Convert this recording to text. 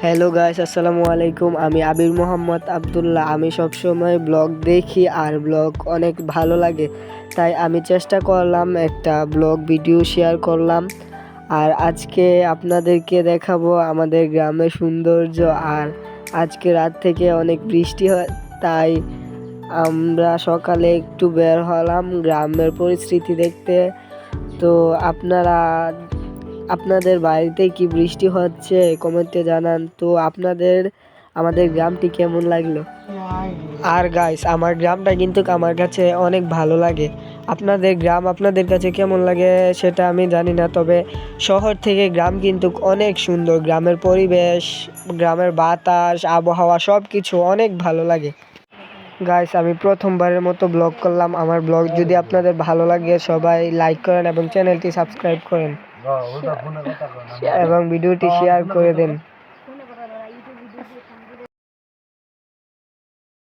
Hello guys, আসসালামু আলাইকুম। আমি আবির মোহাম্মদ আবদুল্লাহ। আমি সবসময় ব্লগ দেখি আর ব্লগ অনেক ভালো লাগে, তাই আমি চেষ্টা করলাম একটা ব্লগ ভিডিও শেয়ার করলাম। আর আজকে আপনাদেরকে দেখাবো আমাদের গ্রামের সৌন্দর্য। আর আজকে রাত থেকে অনেক বৃষ্টি হয়, তাই আমরা সকালে একটু বের হলাম গ্রামের পরিস্থিতি দেখতে। তো আপনাদের বাড়িতে কি বৃষ্টি হচ্ছে কমেন্টে জানান তো আমাদের গ্রামটি কেমন লাগলো। আর গাইস, আমার গ্রামটা কিন্তু আমার কাছে অনেক ভালো লাগে। আপনাদের গ্রাম আপনাদের কাছে কেমন লাগে সেটা আমি জানি না, তবে শহর থেকে গ্রাম কিন্তু অনেক সুন্দর। গ্রামের পরিবেশ, গ্রামের বাতাস, আবহাওয়া সব কিছু অনেক ভালো লাগে। গাইস, আমি প্রথমবারের মতো ব্লগ করলাম। আমার ব্লগ যদি আপনাদের ভালো লাগে সবাই লাইক করেন এবং চ্যানেলটি সাবস্ক্রাইব করেন এবং ভিডিওটি শেয়ার করে দেন।